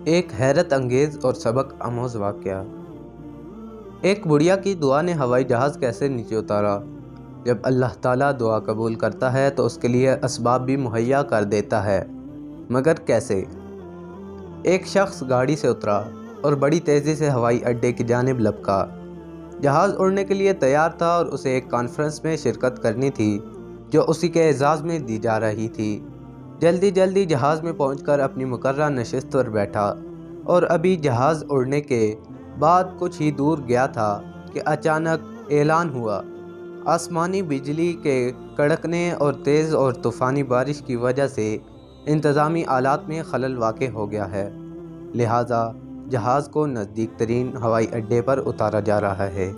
ایک حیرت انگیز اور سبق آموز واقعہ۔ ایک بڑھیا کی دعا نے ہوائی جہاز کیسے نیچے اتارا۔ جب اللہ تعالیٰ دعا قبول کرتا ہے تو اس کے لیے اسباب بھی مہیا کر دیتا ہے، مگر کیسے؟ ایک شخص گاڑی سے اترا اور بڑی تیزی سے ہوائی اڈے کی جانب لپکا۔ جہاز اڑنے کے لیے تیار تھا اور اسے ایک کانفرنس میں شرکت کرنی تھی جو اسی کے اعزاز میں دی جا رہی تھی۔ جلدی جہاز میں پہنچ کر اپنی مقررہ نشست پر بیٹھا اور ابھی جہاز اڑنے کے بعد کچھ ہی دور گیا تھا کہ اچانک اعلان ہوا۔ آسمانی بجلی کے کڑکنے اور تیز اور طوفانی بارش کی وجہ سے انتظامی آلات میں خلل واقع ہو گیا ہے، لہٰذا جہاز کو نزدیک ترین ہوائی اڈے پر اتارا جا رہا ہے۔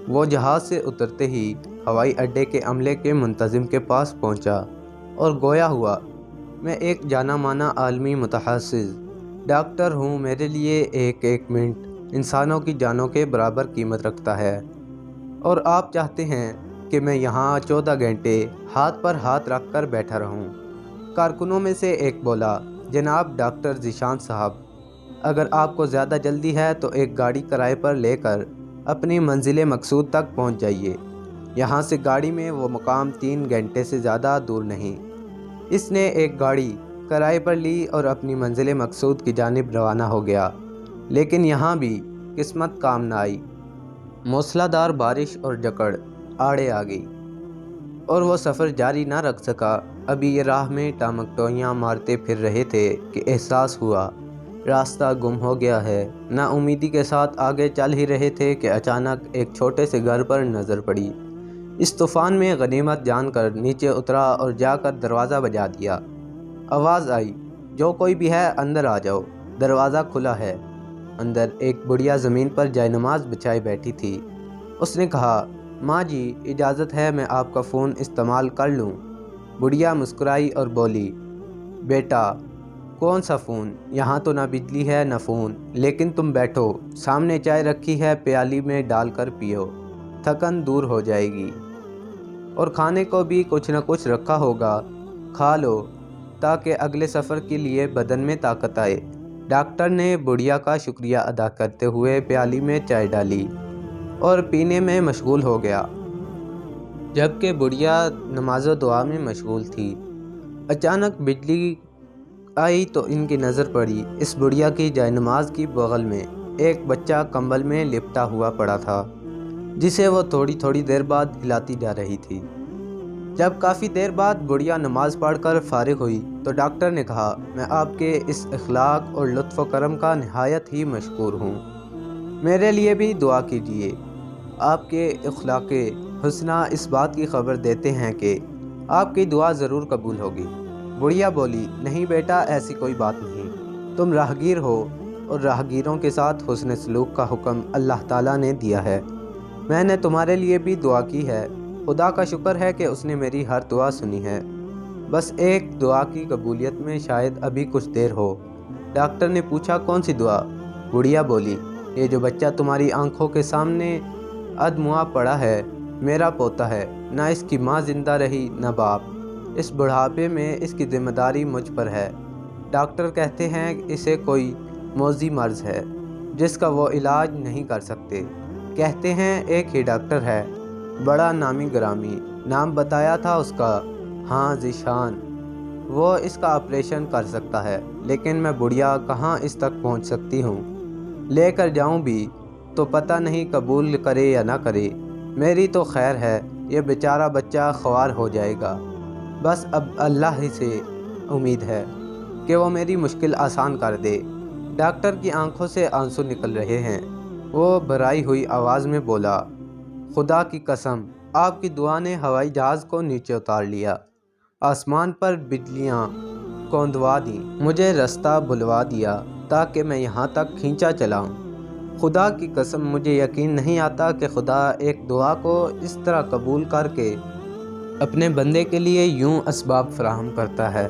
وہ جہاز سے اترتے ہی ہوائی اڈے کے عملے کے منتظم کے پاس پہنچا اور گویا ہوا، میں ایک جانا مانا عالمی متخصص ڈاکٹر ہوں، میرے لیے ایک منٹ انسانوں کی جانوں کے برابر قیمت رکھتا ہے، اور آپ چاہتے ہیں کہ میں یہاں 14 گھنٹے ہاتھ پر ہاتھ رکھ کر بیٹھا رہوں۔ کارکنوں میں سے ایک بولا، جناب ڈاکٹر ذیشان صاحب، اگر آپ کو زیادہ جلدی ہے تو ایک گاڑی کرائے پر لے کر اپنی منزل مقصود تک پہنچ جائیے۔ یہاں سے گاڑی میں وہ مقام 3 گھنٹے سے زیادہ دور نہیں۔ اس نے ایک گاڑی کرائے پر لی اور اپنی منزل مقصود کی جانب روانہ ہو گیا، لیکن یہاں بھی قسمت کام نہ آئی۔ موسلا دھار بارش اور جکڑ آڑے آ گئی اور وہ سفر جاری نہ رکھ سکا۔ ابھی یہ راہ میں ٹامکٹوئیاں مارتے پھر رہے تھے کہ احساس ہوا راستہ گم ہو گیا ہے۔ نا امیدی کے ساتھ آگے چل ہی رہے تھے کہ اچانک ایک چھوٹے سے گھر پر نظر پڑی۔ اس طوفان میں غنیمت جان کر نیچے اترا اور جا کر دروازہ بجا دیا۔ آواز آئی، جو کوئی بھی ہے اندر آ جاؤ، دروازہ کھلا ہے۔ اندر ایک بڑھیا زمین پر جائے نماز بچھائے بیٹھی تھی۔ اس نے کہا، ماں جی اجازت ہے میں آپ کا فون استعمال کر لوں؟ بڑھیا مسکرائی اور بولی، بیٹا کون سا فون، یہاں تو نہ بجلی ہے نہ فون، لیکن تم بیٹھو، سامنے چائے رکھی ہے، پیالی میں ڈال کر پیو، تھکن دور ہو جائے گی، اور کھانے کو بھی کچھ نہ کچھ رکھا ہوگا، کھا لو تاکہ اگلے سفر کے لیے بدن میں طاقت آئے۔ ڈاکٹر نے بڑھیا کا شکریہ ادا کرتے ہوئے پیالی میں چائے ڈالی اور پینے میں مشغول ہو گیا، جبکہ بڑھیا نماز و دعا میں مشغول تھی۔ اچانک بجلی آئی تو ان کی نظر پڑی، اس بڑھیا کی جائے نماز کی بغل میں ایک بچہ کمبل میں لپٹا ہوا پڑا تھا، جسے وہ تھوڑی دیر بعد ہلاتی جا رہی تھی۔ جب کافی دیر بعد بڑھیا نماز پڑھ کر فارغ ہوئی تو ڈاکٹر نے کہا، میں آپ کے اس اخلاق اور لطف و کرم کا نہایت ہی مشکور ہوں، میرے لیے بھی دعا کیجیے۔ آپ کے اخلاق حسنہ اس بات کی خبر دیتے ہیں کہ آپ کی دعا ضرور قبول ہوگی۔ بڑھیا بولی، نہیں بیٹا، ایسی کوئی بات نہیں، تم راہگیر ہو اور راہگیروں کے ساتھ حسن سلوک کا حکم اللہ تعالیٰ نے دیا ہے۔ میں نے تمہارے لیے بھی دعا کی ہے، خدا کا شکر ہے کہ اس نے میری ہر دعا سنی ہے، بس ایک دعا کی قبولیت میں شاید ابھی کچھ دیر ہو۔ ڈاکٹر نے پوچھا، کون سی دعا؟ بڑھیا بولی، یہ جو بچہ تمہاری آنکھوں کے سامنے ادموا پڑا ہے، میرا پوتا ہے، نہ اس کی ماں زندہ رہی نہ باپ، اس بڑھاپے میں اس کی ذمہ داری مجھ پر ہے۔ ڈاکٹر کہتے ہیں اسے کوئی موذی مرض ہے جس کا وہ علاج نہیں کر سکتے، کہتے ہیں ایک ہی ڈاکٹر ہے، بڑا نامی گرامی، نام بتایا تھا اس کا، ہاں ذیشان، وہ اس کا آپریشن کر سکتا ہے، لیکن میں بڑھیا کہاں اس تک پہنچ سکتی ہوں، لے کر جاؤں بھی تو پتہ نہیں قبول کرے یا نہ کرے۔ میری تو خیر ہے، یہ بیچارہ بچہ خوار ہو جائے گا، بس اب اللہ ہی سے امید ہے کہ وہ میری مشکل آسان کر دے۔ ڈاکٹر کی آنکھوں سے آنسو نکل رہے ہیں، وہ بھرائی ہوئی آواز میں بولا، خدا کی قسم، آپ کی دعا نے ہوائی جہاز کو نیچے اتار لیا، آسمان پر بجلیاں کوندوا دیں، مجھے رستہ بھلوا دیا تاکہ میں یہاں تک کھینچا چلاؤں۔ خدا کی قسم، مجھے یقین نہیں آتا کہ خدا ایک دعا کو اس طرح قبول کر کے اپنے بندے کے لیے یوں اسباب فراہم کرتا ہے۔